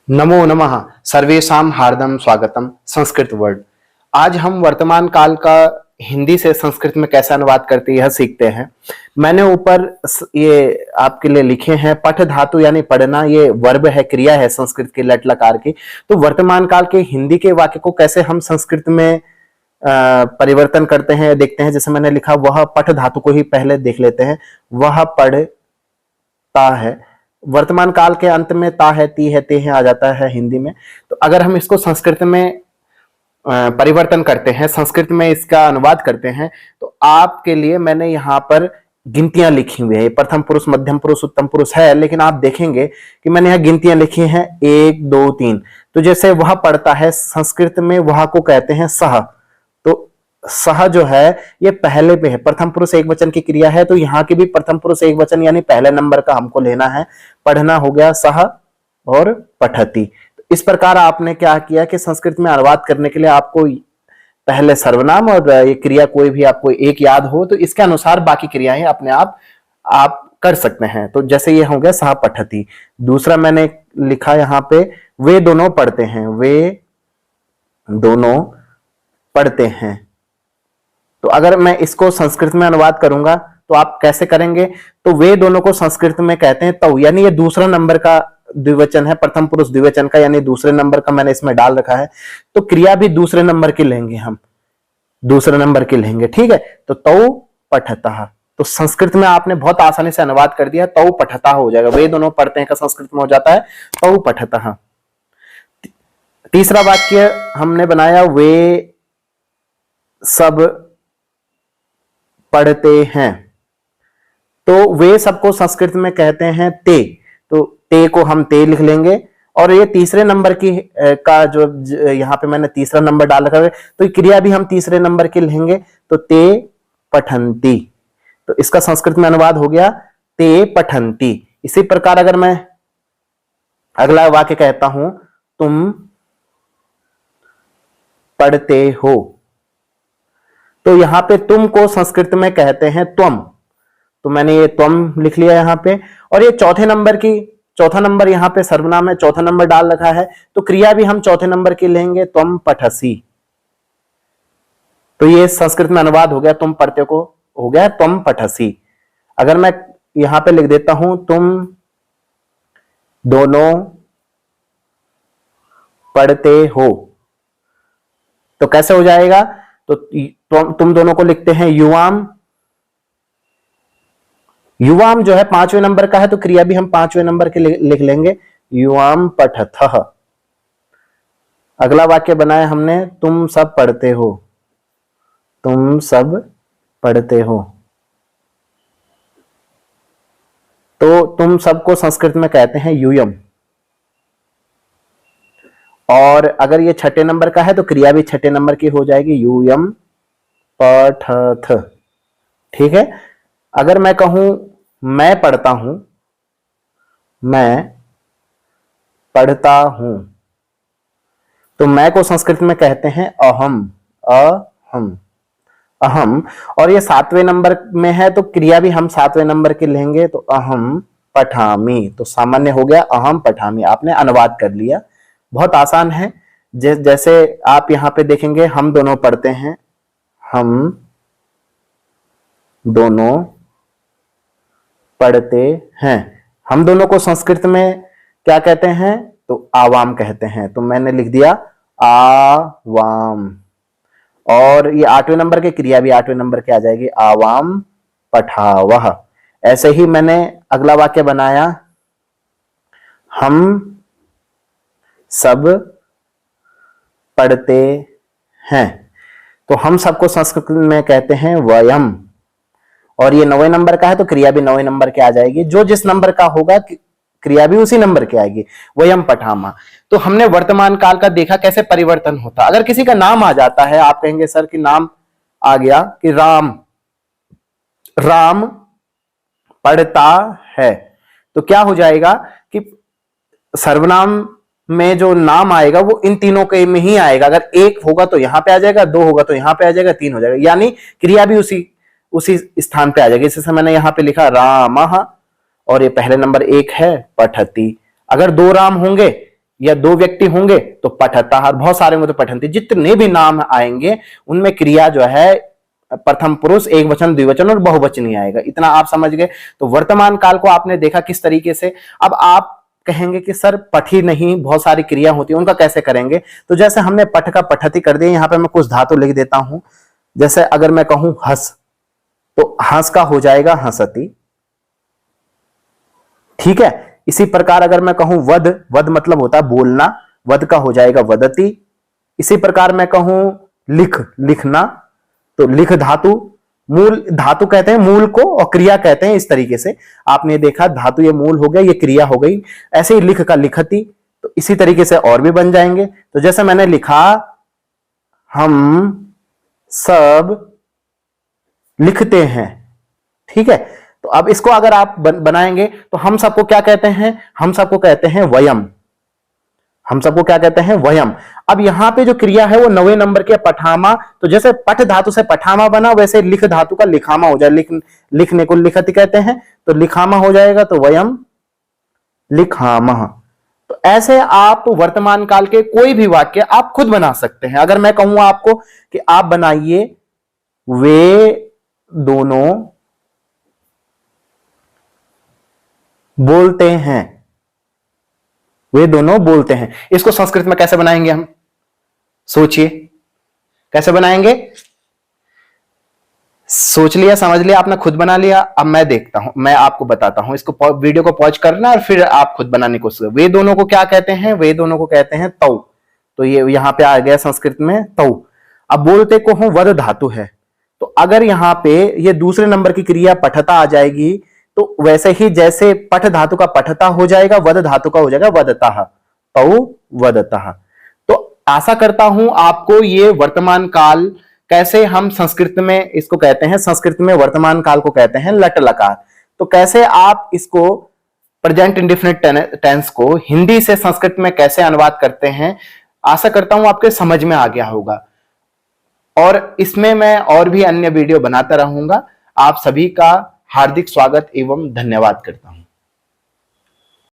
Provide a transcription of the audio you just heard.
नमो नमः। सर्वेषां हार्दं स्वागतम। संस्कृत वर्ड। आज हम वर्तमान काल का हिंदी से संस्कृत में कैसे अनुवाद करते हैं यह सीखते हैं। मैंने ऊपर ये आपके लिए लिखे हैं पठ धातु यानी पढ़ना, ये वर्ब है, क्रिया है संस्कृत की लट लकार की। तो वर्तमान काल के हिंदी के वाक्य को कैसे हम संस्कृत में परिवर्तन करते हैं देखते हैं। जैसे मैंने लिखा वह पठ धातु को ही पहले देख लेते हैं। वह पढ़ता है, वर्तमान काल के अंत में ता है, ती है, ते है आ जाता है हिंदी में। तो अगर हम इसको संस्कृत में परिवर्तन करते हैं, संस्कृत में इसका अनुवाद करते हैं, तो आपके लिए मैंने यहाँ पर गिनतियां लिखी हुई है। प्रथम पुरुष, मध्यम पुरुष, उत्तम पुरुष है, लेकिन आप देखेंगे कि मैंने यहाँ गिनतियां लिखी हैं 1 2 3। तो जैसे वह पढ़ता है, संस्कृत में वह को कहते हैं सह। तो सह जो है ये पहले पे है, प्रथम पुरुष एक वचन की क्रिया है, तो यहाँ की भी प्रथम पुरुष एक वचन यानी पहले नंबर का हमको लेना है। पढ़ना हो गया सह और पठती। तो इस प्रकार आपने क्या किया कि संस्कृत में अनुवाद करने के लिए आपको पहले सर्वनाम और ये क्रिया कोई भी आपको एक याद हो, तो इसके अनुसार बाकी क्रियाएं अपने आप कर सकते हैं। तो जैसे ये हो गया सह पठती। दूसरा मैंने लिखा यहाँ पे वे दोनों पढ़ते हैं, वे दोनों पढ़ते हैं। तो अगर मैं इसको संस्कृत में अनुवाद करूंगा तो आप कैसे करेंगे? तो वे दोनों को संस्कृत में कहते हैं तौ, यानी ये दूसरा नंबर का द्विवचन है, प्रथम पुरुष द्विवचन का, यानी दूसरे नंबर का मैंने इसमें डाल रखा है। तो क्रिया भी दूसरे नंबर की लेंगे, हम दूसरे नंबर की लेंगे, ठीक है। तो तौ पठतः, तो संस्कृत में आपने बहुत आसानी से अनुवाद कर दिया, तौ पठतः हो जाएगा। वे दोनों पढ़ते हैं का संस्कृत में हो जाता है तौ पठतः। तीसरा वाक्य हमने बनाया वे सब पढ़ते हैं। तो वे सबको संस्कृत में कहते हैं ते, तो ते को हम ते लिख लेंगे। और ये तीसरे नंबर की का जो यहाँ पे मैंने तीसरा नंबर डाल रखा है, तो क्रिया भी हम तीसरे नंबर की लेंगे, तो ते पठंती। तो इसका संस्कृत में अनुवाद हो गया ते पठंती। इसी प्रकार अगर मैं अगला वाक्य कहता हूं तुम पढ़ते हो, तो यहां पे तुम को संस्कृत में कहते हैं त्वम। तो मैंने ये त्वम लिख लिया यहां पे। और ये चौथा नंबर यहां पे सर्वनाम है, चौथा नंबर डाल रखा है, तो क्रिया भी हम चौथे नंबर की लेंगे, त्वम पठसी। तो ये संस्कृत में अनुवाद हो गया तुम पढ़ते को, हो गया त्वम पठसी। अगर मैं यहां पे लिख देता हूं तुम दोनों पढ़ते हो, तो कैसे हो जाएगा? तो तुम दोनों को लिखते हैं युवाम। युवाम जो है 5वें नंबर का है, तो क्रिया भी हम 5वें नंबर के लिख लेंगे, युवाम पठथः। अगला वाक्य बनाया हमने तुम सब पढ़ते हो, तुम सब पढ़ते हो। तो तुम सबको संस्कृत में कहते हैं यूयम। और अगर ये छठे नंबर का है तो क्रिया भी छठे नंबर की हो जाएगी, यूयम पठथ, ठीक है। अगर मैं कहूं मैं पढ़ता हूं, मैं पढ़ता हूं, तो मैं को संस्कृत में कहते हैं अहम, अहम, अहम। और ये 7वें नंबर में है, तो क्रिया भी हम 7वें नंबर की लेंगे, तो अहम पठामी। तो सामान्य हो गया अहम पठामी। आपने अनुवाद कर लिया, बहुत आसान है। जैसे आप यहां पे देखेंगे हम दोनों पढ़ते हैं, हम दोनों पढ़ते हैं। हम दोनों को संस्कृत में क्या कहते हैं? तो आवाम कहते हैं। तो मैंने लिख दिया आवाम। और ये 8वें नंबर की क्रिया भी 8वें नंबर की आ जाएगी, आवाम पठावह। ऐसे ही मैंने अगला वाक्य बनाया हम सब पढ़ते हैं। तो हम सबको संस्कृत में कहते हैं वयम। और ये 9वें नंबर का है, तो क्रिया भी 9वें नंबर के आ जाएगी। जो जिस नंबर का होगा क्रिया भी उसी नंबर के आएगी, वयम पठामा। तो हमने वर्तमान काल का देखा कैसे परिवर्तन होता। अगर किसी का नाम आ जाता है, आप कहेंगे सर कि नाम आ गया कि राम, राम पढ़ता है, तो क्या हो जाएगा कि सर्वनाम में जो नाम आएगा वो इन तीनों के में ही आएगा। अगर 1 होगा तो यहां पे आ जाएगा, 2 होगा तो यहां पे आ जाएगा, 3 हो जाएगा, यानी क्रिया भी उसी स्थान पे आ जाएगी। जैसे मैंने यहां पे लिखा रामः, और ये पहले नंबर 1 है पठती। अगर 2 राम होंगे या दो व्यक्ति होंगे तो पठतः, बहुत सारे होंगे तो पठन्ति। जितने भी नाम आएंगे उनमें क्रिया जो है प्रथम पुरुष, एक वचन, द्विवचन और बहुवचनीय आएगा। इतना आप समझ गए। तो वर्तमान काल को आपने देखा किस तरीके से। अब आप कहेंगे कि सर पठ ही नहीं, बहुत सारी क्रिया होती है, उनका कैसे करेंगे। तो जैसे हमने पठ का पठति कर दिया, यहां पे मैं कुछ धातु लिख देता हूं। जैसे अगर मैं कहूं हंस, तो हंस का हो जाएगा हंसती, ठीक है। इसी प्रकार अगर मैं कहूं वद, वद मतलब होता है बोलना, वद का हो जाएगा वदती। इसी प्रकार मैं कहूं लिख, लिखना, तो लिख धातु, मूल धातु कहते हैं मूल को और क्रिया कहते हैं। इस तरीके से आपने देखा, धातु ये मूल हो गया, ये क्रिया हो गई। ऐसे ही लिख का लिखती, तो इसी तरीके से और भी बन जाएंगे। तो जैसे मैंने लिखा हम सब लिखते हैं, ठीक है। तो अब इसको अगर आप बनाएंगे तो हम सबको क्या कहते हैं, हम सबको कहते हैं वयम, हम सबको क्या कहते हैं वयम। अब यहां पे जो क्रिया है वो 9वें नंबर के पठामा, तो जैसे पठ धातु से पठामा बना, वैसे लिख धातु का लिखामा हो जाए। लिखने को लिखति कहते हैं, तो लिखामा हो जाएगा, तो वयम लिखामः। तो ऐसे आप वर्तमान काल के कोई भी वाक्य आप खुद बना सकते हैं। अगर मैं कहूं आपको कि आप बनाइए वे दोनों बोलते हैं, वे दोनों बोलते हैं, इसको संस्कृत में कैसे बनाएंगे हम, सोचिए कैसे बनाएंगे। सोच लिया, समझ लिया आपने, खुद बना लिया। अब मैं देखता हूं, मैं आपको बताता हूं। इसको वीडियो को पॉज करना और फिर आप खुद बनाने की कोशिश करें। वे दोनों को क्या कहते हैं, वे दोनों को कहते हैं तौ। तो ये यहां पे आ गया संस्कृत में तौ। अब बोलते को हूं वद धातु है, तो अगर यहां पे ये दूसरे नंबर की क्रिया पठता आ जाएगी, तो वैसे ही जैसे पठ धातु का पठता हो जाएगा, वद धातु का हो जाएगा वदतः, तौ वदतः। तो आशा करता हूं आपको ये वर्तमान काल कैसे हम संस्कृत में इसको कहते हैं, संस्कृत में वर्तमान काल को कहते हैं लट लकार। तो कैसे आप इसको प्रेजेंट इंडेफिनिट टेंस को हिंदी से संस्कृत में कैसे अनुवाद करते हैं, आशा करता हूं आपके समझ में आ गया होगा। और इसमें मैं और भी अन्य वीडियो बनाता रहूंगा। आप सभी का हार्दिक स्वागत एवं धन्यवाद करता हूं।